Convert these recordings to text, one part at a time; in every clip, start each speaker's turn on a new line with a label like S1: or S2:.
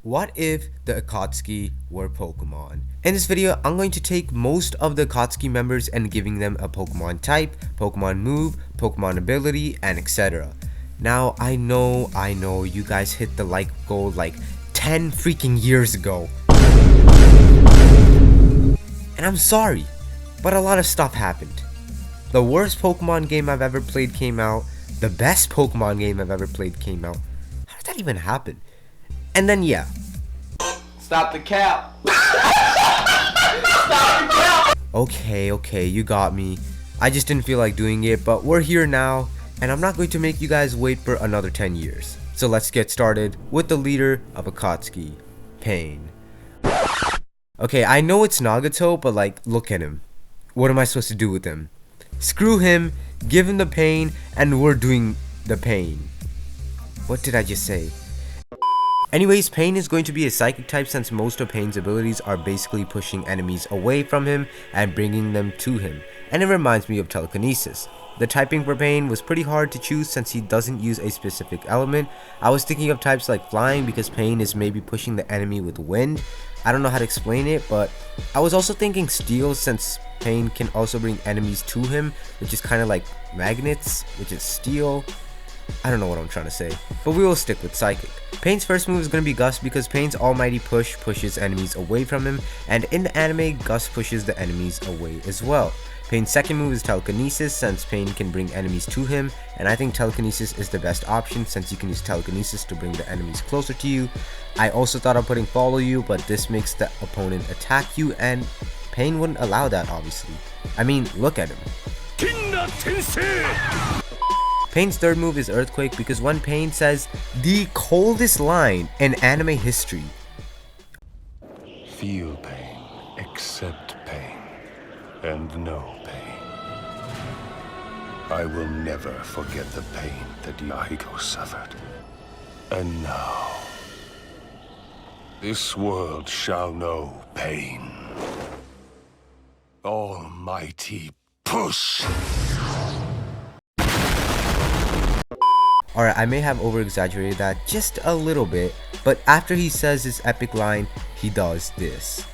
S1: What if the Akatsuki were Pokemon? In this video, I'm going to take most of the Akatsuki members and giving them a Pokemon type, Pokemon move, Pokemon ability, and etc. Now, I know you guys hit the like goal like 10 freaking years ago. And I'm sorry, but a lot of stuff happened. The worst Pokemon game I've ever played came out. The best Pokemon game I've ever played came out. How did that even happen? And then yeah.
S2: Stop the cap. Stop the cap.
S1: Okay, you got me. I just didn't feel like doing it, but we're here now, and I'm not going to make you guys wait for another 10 years. So let's get started with the leader of Akatsuki, Pain. Okay, I know it's Nagato, but like, look at him. What am I supposed to do with him? Screw him, give him the pain, and we're doing the pain. What did I just say? Anyways, Pain is going to be a psychic type since most of Pain's abilities are basically pushing enemies away from him and bringing them to him, and it reminds me of telekinesis. The typing for Pain was pretty hard to choose since he doesn't use a specific element. I was thinking of types like flying because Pain is maybe pushing the enemy with wind. I don't know how to explain it, but I was also thinking steel since Pain can also bring enemies to him, which is kind of like magnets, which is steel. I don't know what I'm trying to say, but we will stick with Psychic. Pain's first move is going to be Gust because Pain's almighty push pushes enemies away from him, and in the anime, Gust pushes the enemies away as well. Pain's second move is Telekinesis since Pain can bring enemies to him, and I think Telekinesis is the best option since you can use Telekinesis to bring the enemies closer to you. I also thought of putting Follow You, but this makes the opponent attack you, and Pain wouldn't allow that obviously. I mean, look at him. Pain's third move is Earthquake because when Pain says the coldest line in anime history.
S3: Feel pain, accept pain, and know pain. I will never forget the pain that Yahiko suffered. And now, this world shall know pain. Almighty push!
S1: Alright, I may have over-exaggerated that just a little bit, but after he says his epic line, he does this.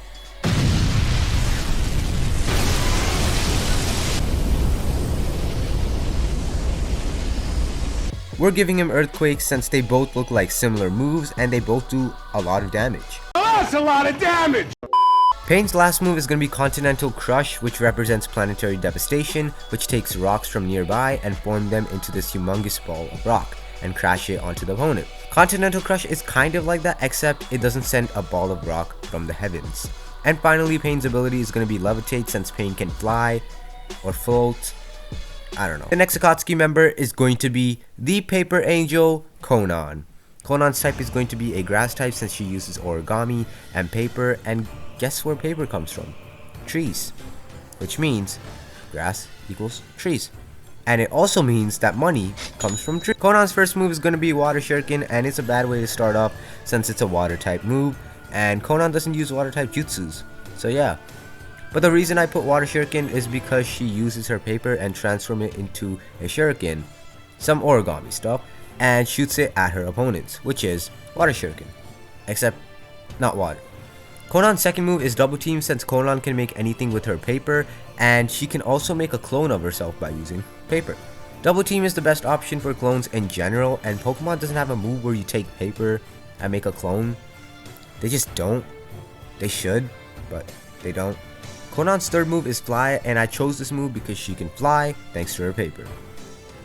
S1: We're giving him Earthquake since they both look like similar moves and they both do a lot of damage.
S3: That's a lot of damage!
S1: Pain's last move is going to be Continental Crush, which represents planetary devastation, which takes rocks from nearby and form them into this humongous ball of rock and crash it onto the opponent. Continental Crush is kind of like that, except it doesn't send a ball of rock from the heavens. And finally, Pain's ability is going to be Levitate since Pain can fly or float. I don't know. The next Akatsuki member is going to be the Paper Angel, Konan. Konan's type is going to be a grass type since she uses origami and paper, and guess where paper comes from? Trees. Which means grass equals trees. And it also means that money comes from trees. Konan's first move is going to be Water Shuriken, and it's a bad way to start off since it's a water type move, and Konan doesn't use water type jutsus. So yeah. But the reason I put Water Shuriken is because she uses her paper and transforms it into a shuriken, some origami stuff, and shoots it at her opponents, which is Water Shuriken. Except not water. Konan's second move is Double Team since Konan can make anything with her paper, and she can also make a clone of herself by using paper. Double Team is the best option for clones in general, and Pokemon doesn't have a move where you take paper and make a clone. They just don't. They should, but they don't. Konan's third move is Fly, and I chose this move because she can fly thanks to her paper.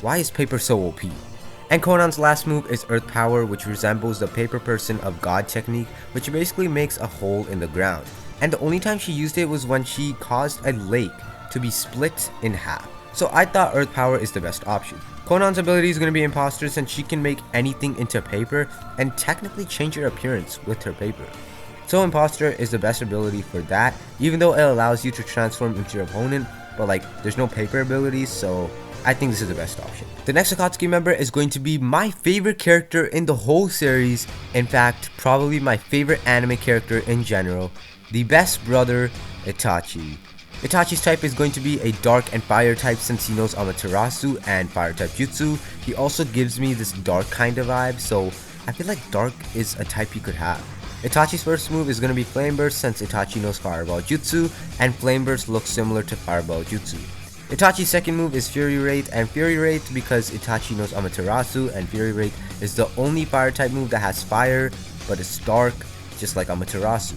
S1: Why is paper so OP? And Konan's last move is Earth Power, which resembles the Paper Person of God technique, which basically makes a hole in the ground. And the only time she used it was when she caused a lake to be split in half. So I thought Earth Power is the best option. Konan's ability is going to be Imposter since she can make anything into paper and technically change her appearance with her paper. So Imposter is the best ability for that, even though it allows you to transform into your opponent, but like there's no paper abilities, so I think this is the best option. The next Akatsuki member is going to be my favorite character in the whole series. In fact, probably my favorite anime character in general. The best brother, Itachi. Itachi's type is going to be a dark and fire type since he knows Amaterasu and fire type jutsu. He also gives me this dark kind of vibe, so I feel like dark is a type you could have. Itachi's first move is going to be Flame Burst since Itachi knows Fireball Jutsu, and Flame Burst looks similar to Fireball Jutsu. Itachi's second move is Fury Wraith and Fury Wraith because Itachi knows Amaterasu, and Fury Wraith is the only fire type move that has fire but it's dark just like Amaterasu.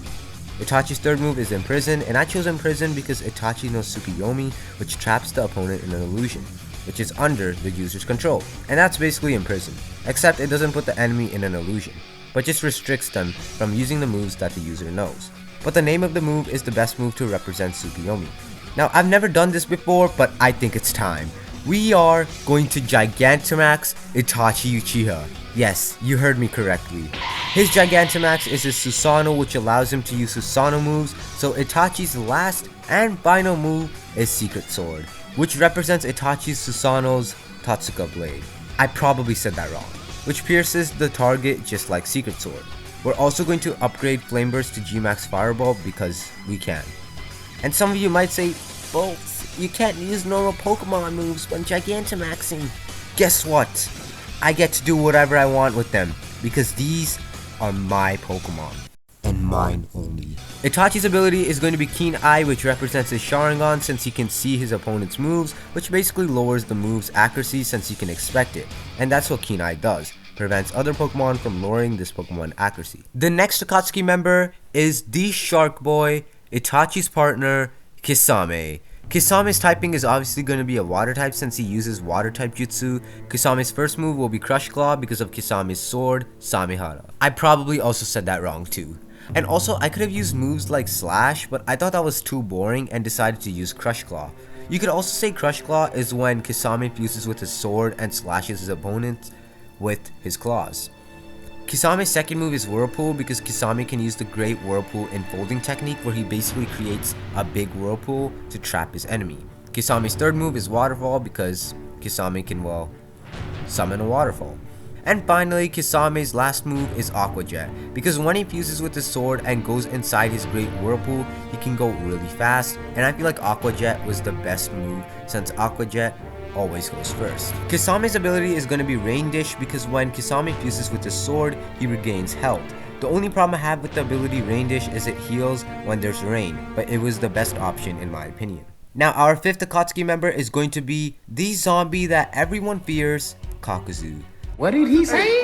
S1: Itachi's third move is Imprison, and I chose Imprison because Itachi knows Tsukuyomi, which traps the opponent in an illusion, which is under the user's control, and that's basically Imprison, except it doesn't put the enemy in an illusion, but just restricts them from using the moves that the user knows. But the name of the move is the best move to represent Tsukuyomi. Now, I've never done this before, but I think it's time. We are going to Gigantamax Itachi Uchiha. Yes, you heard me correctly. His Gigantamax is his Susanoo, which allows him to use Susanoo moves, so Itachi's last and final move is Secret Sword, which represents Itachi's Susanoo's Tatsuka Blade. I probably said that wrong, which pierces the target just like Secret Sword. We're also going to upgrade Flame Burst to G-Max Fireball because we can. And some of you might say, Bolts, you can't use normal Pokemon moves when Gigantamaxing. Guess what? I get to do whatever I want with them because these are my Pokemon. And mine only. Itachi's ability is going to be Keen Eye, which represents his Sharingan since he can see his opponent's moves, which basically lowers the move's accuracy since he can expect it. And that's what Keen Eye does. Prevents other Pokemon from lowering this Pokemon accuracy. The next Akatsuki member is the Shark Boy, Itachi's partner, Kisame. Kisame's typing is obviously going to be a water type since he uses water type jutsu. Kisame's first move will be Crush Claw because of Kisame's sword, Samehara. I probably also said that wrong too. And also, I could have used moves like Slash, but I thought that was too boring and decided to use Crush Claw. You could also say Crush Claw is when Kisame fuses with his sword and slashes his opponent with his claws. Kisame's second move is Whirlpool because Kisame can use the Great Whirlpool Enfolding technique where he basically creates a big whirlpool to trap his enemy. Kisame's third move is Waterfall because Kisame can, well, summon a waterfall. And finally, Kisame's last move is Aqua Jet because when he fuses with his sword and goes inside his Great Whirlpool, he can go really fast, and I feel like Aqua Jet was the best move since Aqua Jet always goes first. Kisame's ability is going to be Rain Dish because when Kisame fuses with his sword, he regains health. The only problem I have with the ability Rain Dish is it heals when there's rain, but it was the best option in my opinion. Now our fifth Akatsuki member is going to be the zombie that everyone fears, Kakuzu.
S2: What did he say?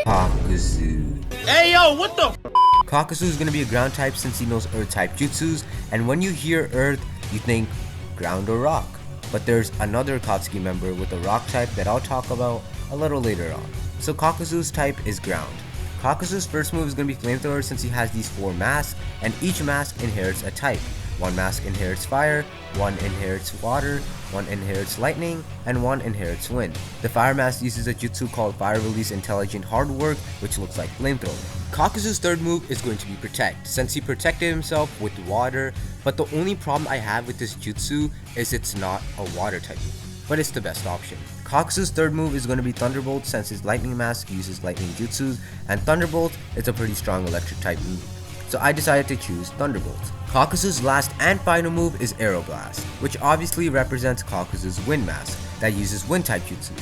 S1: Kakuzu.
S2: Hey yo, what the
S1: Kakuzu is going to be a ground type since he knows earth type jutsus, and when you hear earth, you think ground or rock. But there's another Akatsuki member with a rock type that I'll talk about a little later on. So Kakuzu's type is ground. Kakuzu's first move is going to be Flamethrower since he has these 4 masks, and each mask inherits a type. One mask inherits fire, one inherits water, one inherits lightning, and one inherits wind. The fire mask uses a jutsu called Fire Release Intelligent Hard Work, which looks like Flamethrower. Kakuzu's third move is going to be Protect, since he protected himself with water, but the only problem I have with this jutsu is it's not a water type move, but it's the best option. Kakuzu's third move is going to be Thunderbolt since his lightning mask uses lightning jutsus, and Thunderbolt is a pretty strong electric type move. So I decided to choose Thunderbolt. Kakuzu's last and final move is Aeroblast, which obviously represents Kakuzu's wind mask that uses wind type jutsus.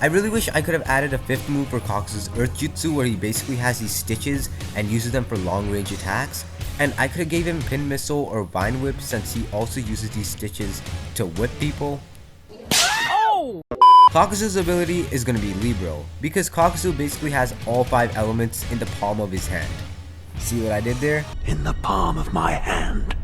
S1: I really wish I could have added a 5th move for Kakuzu's earth jutsu where he basically has these stitches and uses them for long range attacks, and I could have gave him Pin Missile or Vine Whip since he also uses these stitches to whip people. Kakuzu's ability is going to be Libero because Kakuzu basically has all 5 elements in the palm of his hand. See what I did there?
S2: In the palm of my hand.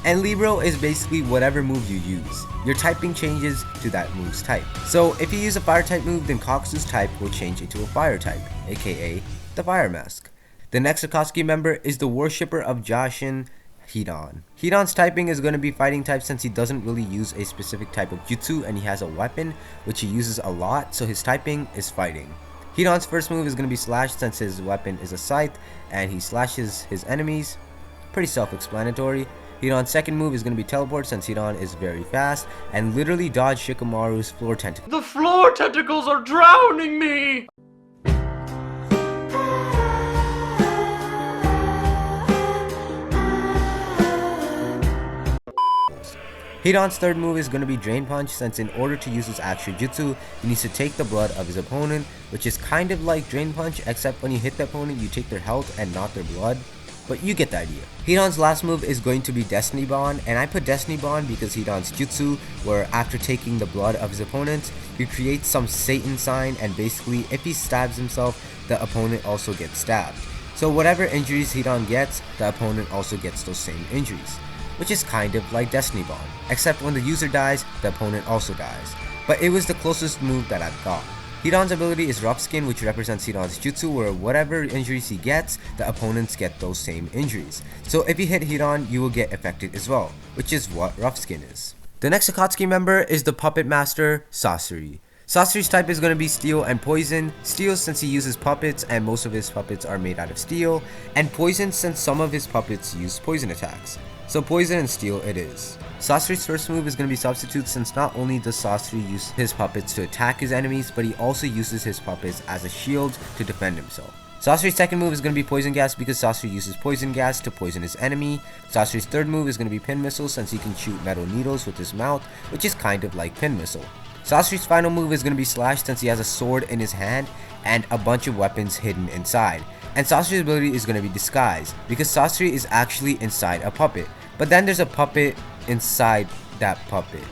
S1: And Libero is basically whatever move you use. Your typing changes to that move's type. So if you use a fire type move, then Kakuzu's type will change into a fire type, aka the Fire Mask. The next Akatsuki member is the worshipper of Jashin, Hidan. Hidan's typing is going to be fighting type since he doesn't really use a specific type of jutsu and he has a weapon which he uses a lot, so his typing is fighting. Hidan's first move is going to be Slash since his weapon is a scythe and he slashes his enemies. Pretty self-explanatory. Hidan's second move is going to be Teleport since Hidan is very fast and literally dodge Shikamaru's floor tentacles.
S2: The floor tentacles are drowning me!
S1: Hidan's third move is going to be Drain Punch, since in order to use his actual jutsu, he needs to take the blood of his opponent, which is kind of like Drain Punch, except when you hit the opponent you take their health and not their blood. But you get the idea. Hidan's last move is going to be Destiny Bond, and I put Destiny Bond because Hidan's jutsu, where after taking the blood of his opponent, he creates some Satan sign, and basically if he stabs himself, the opponent also gets stabbed. So whatever injuries Hidan gets, the opponent also gets those same injuries, which is kind of like Destiny Bond, except when the user dies, the opponent also dies. But it was the closest move that I've got. Hidan's ability is Rough Skin, which represents Hidan's jutsu, where whatever injuries he gets, the opponents get those same injuries. So if you hit Hidan, you will get affected as well, which is what Rough Skin is. The next Akatsuki member is the Puppet Master, Sasori. Sasori's type is going to be Steel and Poison. Steel since he uses puppets and most of his puppets are made out of steel, and Poison since some of his puppets use poison attacks. So Poison and Steel it is. Sasori's first move is going to be Substitute, since not only does Sasori use his puppets to attack his enemies, but he also uses his puppets as a shield to defend himself. Sasori's second move is going to be Poison Gas, because Sasori uses poison gas to poison his enemy. Sasori's third move is going to be Pin Missile, since he can shoot metal needles with his mouth, which is kind of like Pin Missile. Sasori's final move is going to be Slash, since he has a sword in his hand and a bunch of weapons hidden inside. And Sasori's ability is going to be Disguise, because Sasori is actually inside a puppet, but then there's a puppet inside that puppet.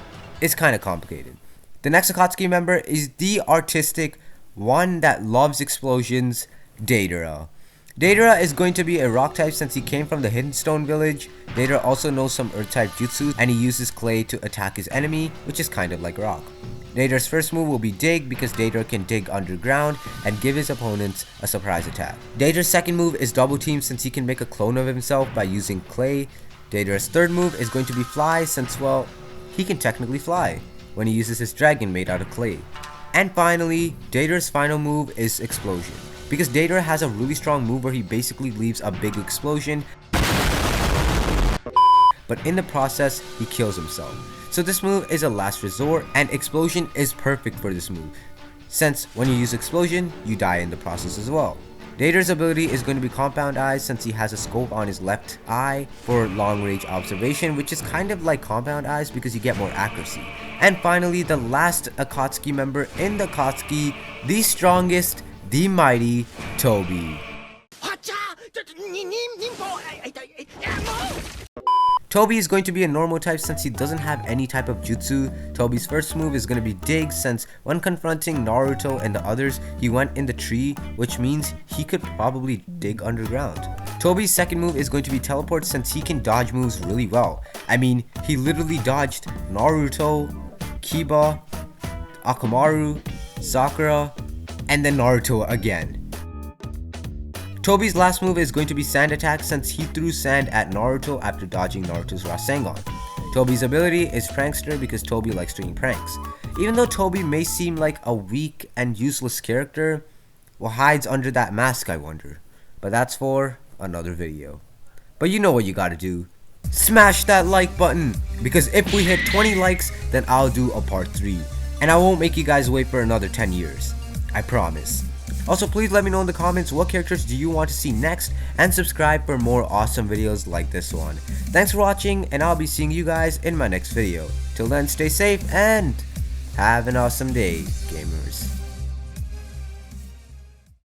S1: It's kind of complicated. The next Akatsuki member is the artistic one that loves explosions, Deidara. Deidara is going to be a rock type since he came from the Hidden Stone village. Deidara also knows some earth type jutsu, and he uses clay to attack his enemy, which is kind of like rock. Deidara's first move will be Dig, because Deidara can dig underground and give his opponents a surprise attack. Deidara's second move is Double Team, since he can make a clone of himself by using clay. Deidara's third move is going to be Fly, since, well, he can technically fly when he uses his dragon made out of clay. And finally, Deidara's final move is Explosion, because Deidara has a really strong move where he basically leaves a big explosion, but in the process, he kills himself. So this move is a last resort, and Explosion is perfect for this move, since when you use Explosion, you die in the process as well. Deidara's ability is going to be Compound Eyes, since he has a scope on his left eye for long range observation, which is kind of like Compound Eyes because you get more accuracy. And finally, the last Akatsuki member in the Akatsuki, the strongest, the mighty Toby. Toby is going to be a normal type since he doesn't have any type of jutsu. Toby's first move is going to be Dig, since when confronting Naruto and the others, he went in the tree, which means he could probably dig underground. Toby's second move is going to be Teleport, since he can dodge moves really well. I mean, he literally dodged Naruto, Kiba, Akamaru, Sakura, and then Naruto again. Toby's last move is going to be Sand Attack, since he threw sand at Naruto after dodging Naruto's Rasengan. Toby's ability is Prankster, because Toby likes doing pranks. Even though Toby may seem like a weak and useless character, what hides under that mask, I wonder. But that's for another video. But you know what you gotta do. Smash that like button, because if we hit 20 likes, then I'll do a part 3. And I won't make you guys wait for another 10 years. I promise. Also, please let me know in the comments what characters do you want to see next, and subscribe for more awesome videos like this one. Thanks for watching, and I'll be seeing you guys in my next video. Till then, stay safe and have an awesome day, gamers.